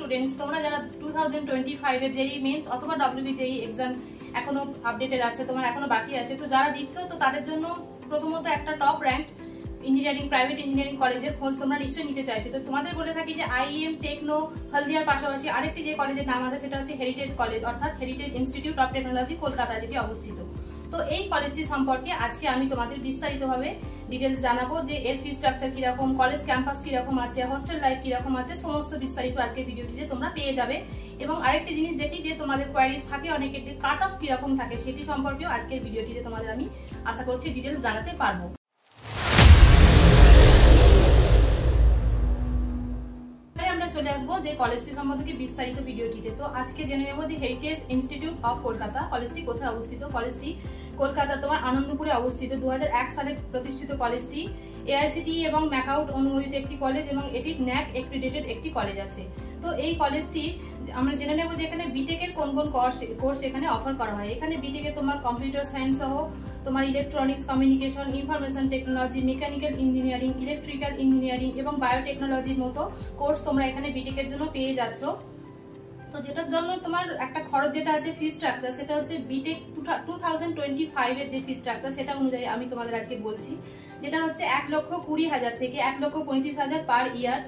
Students, তোমরা যারা 2025 এর জেইই মেন্স অথবা ডব্লিউবি জেইই এক্সাম এখনো আপডেটেড আছে, তোমার এখনো বাকি আছে, তো যারা দিচ্ছ তো তাদের জন্য প্রথমত একটা top rank engineering private engineering কলেজের খোঁজ তোমরা নিশ্চয়ই নিতে চাইছো। তো তোমাদের বলে থাকি যে আইএম, টেকনো, হলদিয়ার পাশাপাশি আরেকটি যে কলেজের নাম আছে সেটা হচ্ছে হেরিটেজ কলেজ, অর্থাৎ heritage institute of technology, Kolkata, যেটি অবস্থিত। তো এই কলেজটি সম্পর্কে আজকে আমি তোমাদের বিস্তারিতভাবে ডিটেলস জানাবো যে এর ফি স্ট্রাকচার কিরকম, কলেজ ক্যাম্পাস কিরকম আছে, হোস্টেল লাইফ কিরকম আছে, সমস্ত বিস্তারিত আজকে ভিডিওটিতে তোমরা পেয়ে যাবে। এবং আরেকটি জিনিস যেটি যে তোমাদের কোয়ারিজ থাকে অনেকের, যে কাট অফ কিরকম থাকে সেটি সম্পর্কেও আজকের ভিডিওটিতে তোমাদের আমি আশা করছি ডিটেলস জানাতে পারবো। চলে আসবো যে কলেজটি সম্বন্ধে বিস্তারিত ভিডিওটিতে। তো আজকে জেনে নেবো যে হেরিটেজ ইনস্টিটিউট অফ কলকাতা কলেজটি কোথায় অবস্থিত। কলেজটি কলকাতা তোমার আনন্দপুরে অবস্থিত। 2001 সালে প্রতিষ্ঠিত কলেজটি এআইসিটিই এবং ম্যাকআউট অনুমোদিত একটি কলেজ এবং এটি ন্যাক এক্রিডিটেড একটি কলেজ আছে। তো এই কলেজটি আমরা জেনে নেবো যে এখানে বিটেকের কোন কোন কোর্স এখানে অফার করা হয়। এখানে বিটেকে তোমার কম্পিউটার সায়েন্স সহ তোমার electronics, communication, information technology, mechanical engineering, electrical engineering এবং বায়োটেকনোলজির মতো কোর্স তোমরা এখানে বিটেকের জন্য পেয়ে যাচ্ছ। তো যেটার জন্য তোমার একটা খরচ যেটা আছে ফি স্ট্রাকচার, সেটা হচ্ছে বিটেক 2025 এর যে ফি স্ট্রাকচার সেটা অনুযায়ী আমি তোমাদের আজকে বলছি, যেটা হচ্ছে 1,20,000 থেকে 1,35,000 পার ইয়ার।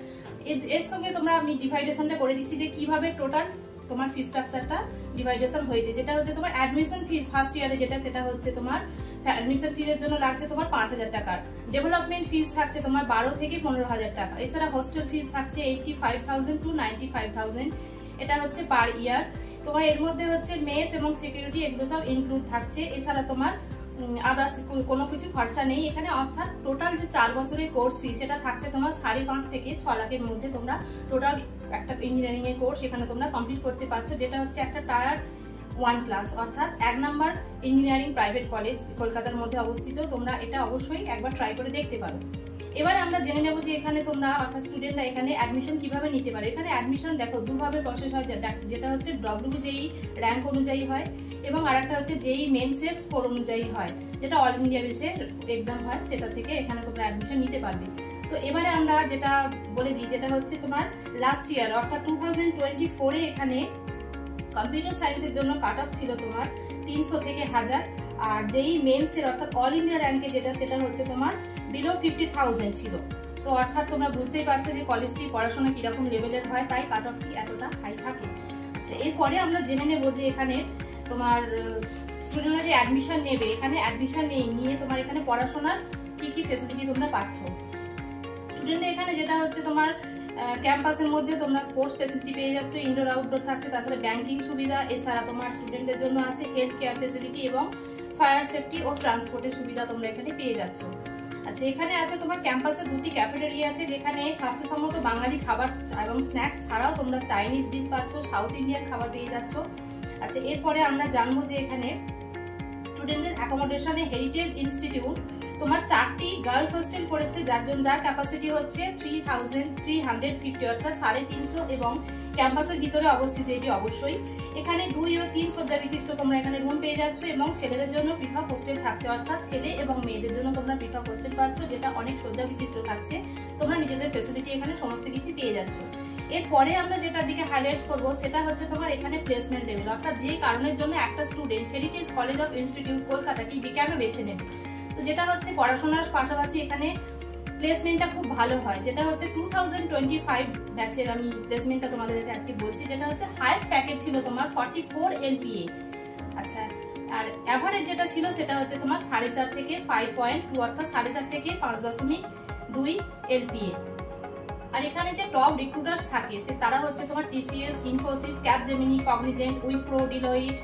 এর সঙ্গে তোমরা আমি ডিভাইডেশনটা করে দিচ্ছি যে কিভাবে টোটাল তোমার ফি স্ট্রাকচারটা ডিভাইডেশন হয়েছে। যেটা হচ্ছে তোমার অ্যাডমিশন ফিস ফার্স্ট ইয়ারে যেটা, সেটা হচ্ছে তোমার অ্যাডমিশন ফিজের জন্য লাগছে তোমার 5,000 টাকা। ডেভেলপমেন্ট ফিস থাকছে তোমার 12 থেকে 15,000 টাকা। এছাড়া হোস্টেল ফিস থাকছে 85,000 টু 95,000, এটা হচ্ছে পার ইয়ার। তোমার এর মধ্যে হচ্ছে মেস এবং সিকিউরিটি এগুলো সব ইনক্লুড থাকছে। এছাড়া তোমার আদার্স কোনো কিছু খরচা নেই এখানে, অর্থাৎ টোটাল যে 4 বছরের কোর্স ফি সেটা থাকছে তোমার 5.5 থেকে 6 লাখের মধ্যে। তোমরা টোটাল একটা ইঞ্জিনিয়ারিং এর কোর্স এখানে তোমরা কমপ্লিট করতে পারছো, যেটা হচ্ছে একটা টায়ার 1 ক্লাস, অর্থাৎ 1 নাম্বার ইঞ্জিনিয়ারিং প্রাইভেট কলেজ কলকাতার মধ্যে অবস্থিত। তোমরা এটা অবশ্যই একবার ট্রাই করে দেখতে পারো। এবারে আমরা জেনে নেবো যে এখানে তোমরা অর্থাৎ স্টুডেন্টরা এখানে অ্যাডমিশন কিভাবে নিতে পারে। এখানে অ্যাডমিশন দেখো দুভাবে প্রসেস হয়, যেটা হচ্ছে ডব্লিউবি জেইই র্যাঙ্ক অনুযায়ী হয় এবং আরেকটা হচ্ছে জেইই মেন্সের স্কোর অনুযায়ী হয়, যেটা অল ইন্ডিয়া বেসে এক্সাম হয়, সেটা থেকে এখানে তোমরা অ্যাডমিশন নিতে পারবে। তো এবারে আমরা যেটা বলে দিই, যেটা হচ্ছে তোমার লাস্ট ইয়ার অর্থাৎ 2024 এ এখানে কম্পিউটার সায়েন্সের জন্য কাট অফ ছিল তোমার 300 থেকে 1000, আর জেইই মেন্সের অর্থাৎ অল ইন্ডিয়া র্যাঙ্কে যেটা, সেটা হচ্ছে তোমার বিলো 50,000 ছিল। তো অর্থাৎ তোমরা বুঝতেই পারছো যে কলেজটি পড়াশোনা কিরকম লেভেলের হয়, তাই কাট অফ কি এতটা হাই থাকে। আচ্ছা, এরপরে আমরা জেনে নেবো যে এখানে তোমার স্টুডেন্টরা যে অ্যাডমিশন নেবে, এখানে অ্যাডমিশন নিয়ে তোমার এখানে পড়াশোনার কি কি ফেসিলিটি তোমরা পাচ্ছ। স্টুডেন্টরা এখানে যেটা হচ্ছে তোমার ক্যাম্পাসের মধ্যে তোমরা স্পোর্টস ফেসিলিটি পেয়ে যাচ্ছ, ইনডোর আউটডোর থাকছে, তাছাড়া ব্যাংকিং সুবিধা, এছাড়া তোমার স্টুডেন্টদের জন্য আছে হেলথ কেয়ার ফেসিলিটি এবং ফায়ার সেফটি ও ট্রান্সপোর্টের সুবিধা তোমরা এখানে পেয়ে যাচ্ছ। আচ্ছা, এখানে আছে তোমার ক্যাম্পাসে 2টি ক্যাফেটেরিয়া আছে, যেখানে স্বাস্থ্যসম্মত বাঙালি খাবার এবং স্ন্যাক্স ছাড়াও তোমরা চাইনিজ ডিশ পাচ্ছ, সাউথ ইন্ডিয়ান খাবার পেয়ে যাচ্ছ। আচ্ছা, এরপরে আমরা জানবো যে এখানে স্টুডেন্টদের অ্যাকোমোডেশনে হেরিটেজ ইনস্টিটিউট তোমার 4টি গার্লস হোস্টেল করেছে, যার ক্যাপাসিটি হচ্ছে 3,350 অর্থাৎ 350, এবং ক্যাম্পাসের ভিতরে অবস্থিত এটি অবশ্যই। এখানে 2 ও 3 শয্যা বিশিষ্ট তোমরা এখানে রুম পেয়ে যাচ্ছ এবং ছেলেদের জন্য পৃথক হোস্টেল থাকছে, অর্থাৎ ছেলে এবং মেয়েদের জন্য তোমরা পৃথক হোস্টেল পাচ্ছ, যেটা অনেক শয্যা বিশিষ্ট থাকছে। তোমরা নিজেদের ফেসিলিটি এখানে সমস্ত কিছু পেয়ে যাচ্ছ। এরপরে আমরা যেটার দিকে হাইলাইটস করবো সেটা হচ্ছে তোমার এখানে প্লেসমেন্ট লেভেল, অর্থাৎ যে কারণের জন্য একটা student heritage college of institute কলকাতাকে কেন বেছে নেবে। তো যেটা হচ্ছে পড়াশোনার পাশাপাশি এখানে প্লেসমেন্টটা খুব ভালো হয়, যেটা হচ্ছে 2025 ব্যাচের আমি প্লেসমেন্টটা তোমাদের আজকে বলছি, যেটা হচ্ছে হাইয়েস্ট প্যাকেজ ছিল তোমার 44 LPA। আচ্ছা, আর অ্যাভারেজ যেটা ছিল সেটা হচ্ছে তোমার 4.5 থেকে 5.2 অর্থাৎ 4.5 থেকে 5.2 LPA। আর এখানে যে টপ রিক্রুটার্স থাকে তারা হচ্ছে তোমার TCS, Infosys, Capgemini, Cognizant, Wipro, ডিলয়েট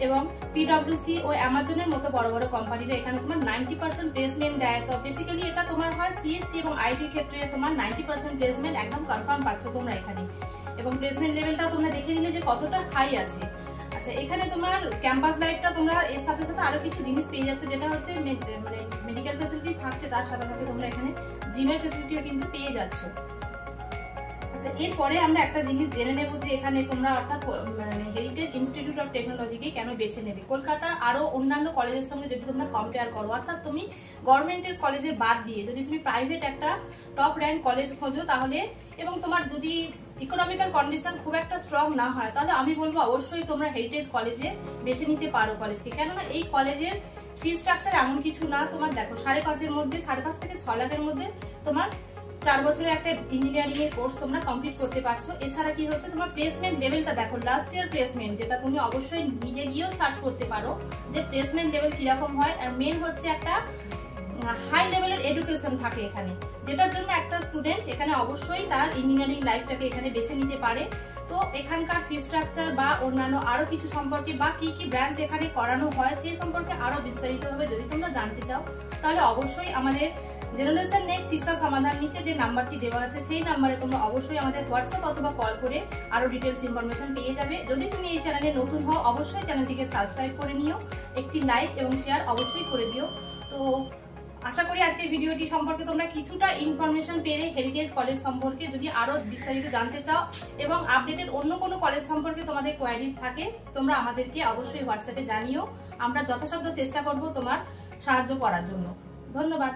এবং পিডব্লিউসি ও অ্যামাজনের মতো বড় বড় কোম্পানিরা এখানে তোমার 90% প্লেসমেন্ট দেয়। তো বেসিক্যালি এটা তোমার হয় সিএসসি এবং আইটির ক্ষেত্রে তোমার 90% প্লেসমেন্ট একদম কনফার্ম পাচ্ছ তোমরা এখানে, এবং প্লেসমেন্ট লেভেলটা তোমরা দেখে নিলে যে কতটা হাই আছে। আচ্ছা, এখানে তোমার ক্যাম্পাস লাইফটা তোমরা এর সাথে সাথে আরো কিছু জিনিস পেয়ে যাচ্ছ, যেটা হচ্ছে মানে মেডিকেল ফেসিলিটি থাকছে, তার সাথে সাথে তোমরা এখানে জিমের ফেসিলিটিও কিন্তু পেয়ে যাচ্ছ। আচ্ছা, এরপরে আমরা একটা জিনিস জেনে নেব যে এখানে তোমরা অর্থাৎ হেরিটেজ ইনস্টিটিউট অফ টেকনোলজিকে কেন বেছে নেবে। কলকাতার আরো অন্যান্য কলেজের সঙ্গে যদি তোমরা কম্পেয়ার করো, অর্থাৎ তুমি গভর্নমেন্টের কলেজের বাদ দিয়ে যদি তুমি প্রাইভেট একটা টপ র্যাঙ্ক কলেজ খোঁজো তাহলে, এবং তোমার যদি ইকোনমিক্যাল কন্ডিশন খুব একটা স্ট্রং না হয়, তাহলে আমি বলবো অবশ্যই তোমরা হেরিটেজ কলেজে বেছে নিতে পারো কলেজকে। কেননা এই কলেজের ফি স্ট্রাকচার এমন কিছু না, তোমার দেখো 5.5-এর মধ্যে 5.5 থেকে 6 লাখের মধ্যে তোমার 4 বছরের একটা ইঞ্জিনিয়ারিং এর কোর্স তোমরা কমপ্লিট করতে পারছো। এছাড়া কি হচ্ছে, তোমার প্লেসমেন্ট লেভেলটা দেখো, লাস্ট ইয়ার প্লেসমেন্ট, যেটা তুমি অবশ্যই নিজে গিয়েও সার্চ করতে পারো যে প্লেসমেন্ট লেভেল কিরকম হয়। আর মেন হচ্ছে একটা হাই লেভেলের এডুকেশন থাকে এখানে, যেটার জন্য একটা স্টুডেন্ট এখানে অবশ্যই তার ইঞ্জিনিয়ারিং লাইফটাকে এখানে বেছে নিতে পারে। তো এখানকার ফি স্ট্রাকচার বা অন্যান্য আরো কিছু সম্পর্কে বা কি কি ব্রাঞ্চ এখানে করানো হয় সেই সম্পর্কে আরো বিস্তারিতভাবে যদি তোমরা জানতে চাও, তাহলে অবশ্যই আমাদের জেনারেশন নেক্সট শিক্ষা সমাধান নিচে যে নাম্বারটি দেওয়া আছে সেই নাম্বারে তোমরা অবশ্যই আমাদের হোয়াটসঅ্যাপ অথবা কল করে আরো ডিটেলস ইনফরমেশন পেয়ে যাবে। যদি তুমি এই চ্যানেলে নতুন হও, অবশ্যই চ্যানেলটিকে সাবস্ক্রাইব করে নিও, একটি লাইক এবং শেয়ার অবশ্যই করে দিও। তো আশা করি আজকের ভিডিওটি সম্পর্কে তোমরা কিছুটা ইনফরমেশন পেলে হেরিটেজ কলেজ সম্পর্কে। যদি আরো বিস্তারিত জানতে চাও এবং আপডেটেড অন্য কোনো কলেজ সম্পর্কে তোমাদের কোয়ারিজ থাকে, তোমরা আমাদেরকে অবশ্যই হোয়াটসঅ্যাপে জানিও। আমরা যথাসাধ্য চেষ্টা করব তোমার সাহায্য করার জন্য। ধন্যবাদ।